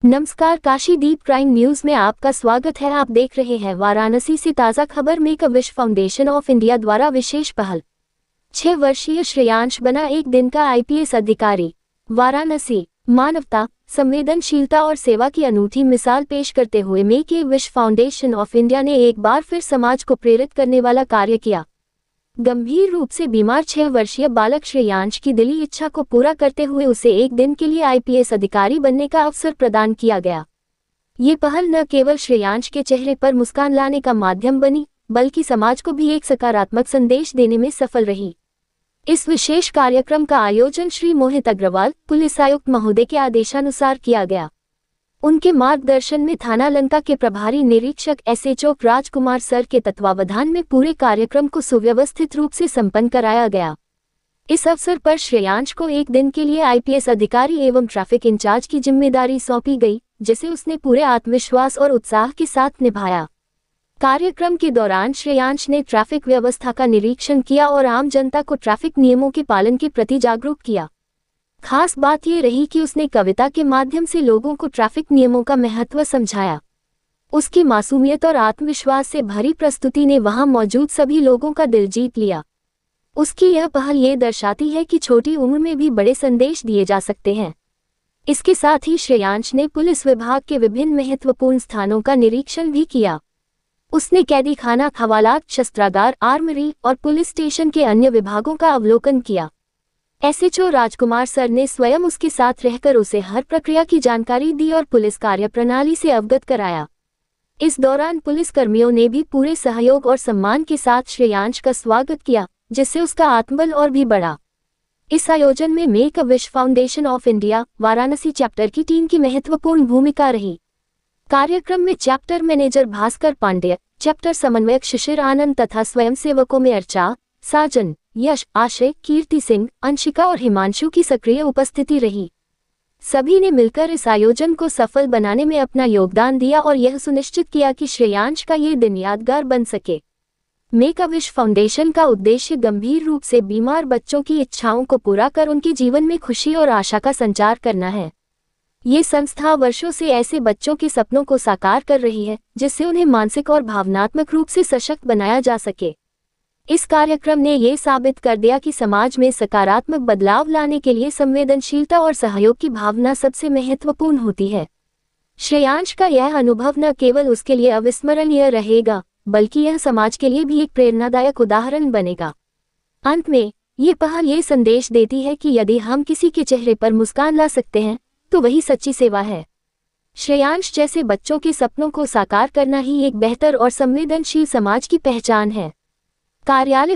नमस्कार, काशीदीप prime news में आपका स्वागत है। आप देख रहे हैं वाराणसी से ताज़ा खबर। Make a wish foundation of India द्वारा विशेष पहल। 6 वर्षीय श्रेयांश बना एक दिन का आईपीएस अधिकारी। वाराणसी मानवता, संवेदनशीलता और सेवा की अनूठी मिसाल पेश करते हुए make a wish foundation of India ने एक बार फिर समाज को प्रेरित करने वाला कार्य किया। गंभीर रूप से बीमार 6 वर्षीय बालक श्रेयांश की दिली इच्छा को पूरा करते हुए उसे एक दिन के लिए आईपीएस अधिकारी बनने का अवसर प्रदान किया गया। ये पहल न केवल श्रेयांश के चेहरे पर मुस्कान लाने का माध्यम बनी, बल्कि समाज को भी एक सकारात्मक संदेश देने में सफल रही। इस विशेष कार्यक्रम का आयोजन श्री मोहित अग्रवाल, पुलिस आयुक्त महोदय के आदेशानुसार किया गया। उनके मार्गदर्शन में थाना लंका के प्रभारी निरीक्षक एसएचओ राजकुमार सर के तत्वावधान में पूरे कार्यक्रम को सुव्यवस्थित रूप से संपन्न कराया गया। इस अवसर पर श्रेयांश को एक दिन के लिए आईपीएस अधिकारी एवं ट्रैफिक इंचार्ज की जिम्मेदारी सौंपी गई, जिसे उसने पूरे आत्मविश्वास और उत्साह के साथ निभाया। कार्यक्रम के दौरान श्रेयांश ने ट्रैफिक व्यवस्था का निरीक्षण किया और आम जनता को ट्रैफिक नियमों के पालन के प्रति जागरूक किया। खास बात यह रही कि उसने कविता के माध्यम से लोगों को ट्रैफिक नियमों का महत्व समझाया। उसकी मासूमियत और आत्मविश्वास से भरी प्रस्तुति ने वहां मौजूद सभी लोगों का दिल जीत लिया। उसकी यह पहल ये दर्शाती है कि छोटी उम्र में भी बड़े संदेश दिए जा सकते हैं। इसके साथ ही श्रेयांश ने पुलिस विभाग के विभिन्न महत्वपूर्ण स्थानों का निरीक्षण भी किया। उसने कैदी खाना, हवालात, शस्त्रागार, आर्मरी और पुलिस स्टेशन के अन्य विभागों का अवलोकन किया। एसएचओ राजकुमार सर ने स्वयं उसके साथ रहकर उसे हर प्रक्रिया की जानकारी दी और पुलिस कार्यप्रणाली से अवगत कराया। इस दौरान पुलिस कर्मियों ने भी पूरे सहयोग और सम्मान के साथ श्रेयांश का स्वागत किया, जिससे उसका आत्मबल और भी बढ़ा। इस आयोजन में make a wish foundation of India Varanasi chapter की टीम की महत्वपूर्ण भूमिका रही। कार्यक्रम में chapter manager Bhaskar Pandey, chapter समन्वयक शिशिर आनंद तथा स्वयंसेवकों में अर्चा, साजन, यश, आशय, कीर्ति सिंह, अंशिका और हिमांशु की सक्रिय उपस्थिति रही। सभी ने मिलकर इस आयोजन को सफल बनाने में अपना योगदान दिया और यह सुनिश्चित किया कि श्रेयांश का ये दिन यादगार बन सके। मेक अ विश फाउंडेशन का उद्देश्य गंभीर रूप से बीमार बच्चों की इच्छाओं को पूरा कर उनके जीवन में खुशी और आशा का संचार करना है। ये संस्था वर्षों से ऐसे बच्चों के सपनों को साकार कर रही है, जिससे उन्हें मानसिक और भावनात्मक रूप से सशक्त बनाया जा सके। इस कार्यक्रम ने ये साबित कर दिया कि समाज में सकारात्मक बदलाव लाने के लिए संवेदनशीलता और सहयोग की भावना सबसे महत्वपूर्ण होती है। श्रेयांश का यह अनुभव न केवल उसके लिए अविस्मरणीय रहेगा, बल्कि यह समाज के लिए भी एक प्रेरणादायक उदाहरण बनेगा। अंत में ये पहल ये संदेश देती है कि यदि हम किसी के चेहरे पर मुस्कान ला सकते हैं, तो वही सच्ची सेवा है। श्रेयांश जैसे बच्चों के सपनों को साकार करना ही एक बेहतर और संवेदनशील समाज की पहचान है। कार्यालय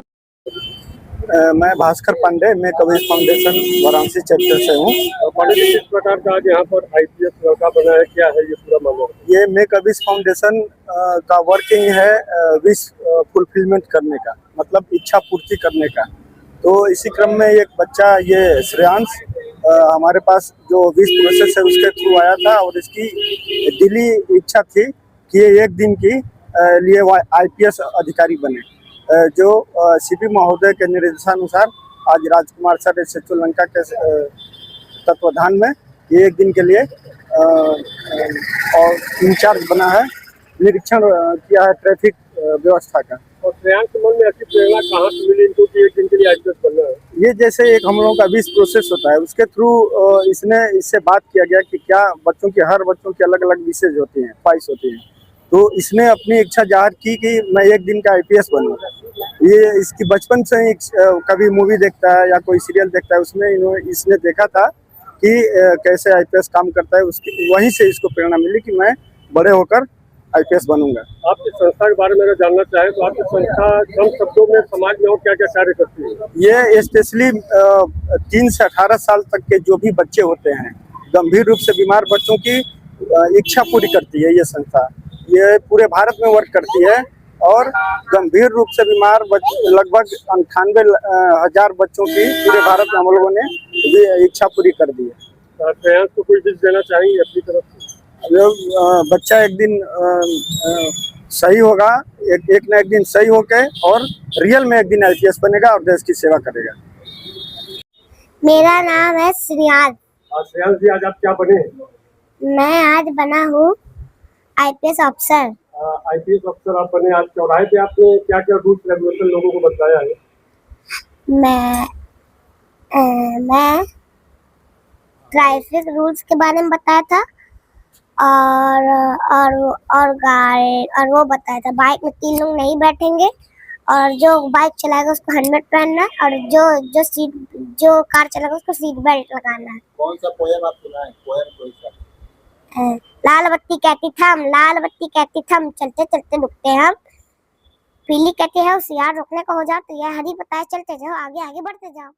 मैं भास्कर पांडे, मैं कबीर फाउंडेशन वाराणसी चैप्टर से हूँ। पांडे जी, किस प्रकार का आज यहाँ पर आईपीएस लड़का बना है, क्या है ये पूरा मामला? ये मैं कबीर फाउंडेशन का वर्किंग है विश फुलफिलमेंट करने का, मतलब इच्छा पूर्ति करने का। तो इसी क्रम में एक बच्चा ये श्रेयांश हमारे पास जो विश प्रोसेस है उसके थ्रू आया था और इसकी दिली इच्छा थी कि ये एक दिन की लिए आईपीएस अधिकारी बने। जो सीपी महोदय के निर्देशानुसार आज राजकुमार सर एसएचओ लंका के तत्वाधान में ये एक दिन के लिए और इंचार्ज बना है, निरीक्षण किया है ट्रैफिक व्यवस्था का। और श्रेयांश के मन में ऐसी प्रेरणा कहाँ से मिली इनको कि एक दिन के लिए आईपीएस बनना है? ये जैसे एक हम लोगों का विश प्रोसेस होता है, उसके थ्रू इससे बात किया गया कि क्या हर बच्चों की अलग अलग विशेष होती हैं, ख्वाहिश होती हैं। तो इसने अपनी इच्छा जाहिर की कि मैं एक दिन का आईपीएस बनूं। ये इसकी बचपन से ही कभी मूवी देखता है या कोई सीरियल देखता है, उसमें इसने देखा था कि कैसे आईपीएस काम करता है। उसकी वहीं से इसको प्रेरणा मिली कि मैं बड़े होकर आईपीएस बनूंगा। आपकी संस्था के बारे में अगर जानना चाहे तो आपकी संस्था कम शब्दों में समाज में और क्या क्या कार्य करती है? ये स्पेशली 3 से 18 साल तक के जो भी बच्चे होते हैं, गंभीर रूप से बीमार बच्चों की इच्छा पूरी करती है। ये संस्था ये पूरे भारत में वर्क करती है और गंभीर रूप से बीमार लगभग 98,000 बच्चों की पूरे भारत में हम लोगों ने ये इच्छा पूरी कर दी है। श्रेयांश को कोई विश देना चाहेंगे अपनी तरफ से? बच्चा एक दिन सही होगा, एक न एक दिन सही होके और रियल में एक दिन आईपीएस बनेगा और देश की सेवा करेगा। मेरा नाम है श्रेयांश। श्रेयांश जी, आज आप क्या बने? मैं आज बना हूँ आईपीएस अफसर। आईपीएस अफसर आप बने, आज चौराहे पे आपने क्या क्या रूल्स रेगुलेशन लोगों को बताया है? मैं मैं ट्रैफिक रूल्स के बारे में बताया था और गाड़ी और वो बताया था बाइक में 3 लोग नहीं बैठेंगे और जो बाइक चलाएगा उसको हेलमेट पहनना है और जो कार चलाएगा उसको सीट बेल्ट लगाना है। कौन सा पोयम आप सुनाए? पोयम कोई सा? लाल बत्ती कहती थम चलते चलते रुकते हम, पीली कहती है होशियार रुकने को हो जाओ, तो यह हरी बताए चलते जाओ आगे आगे बढ़ते जाओ।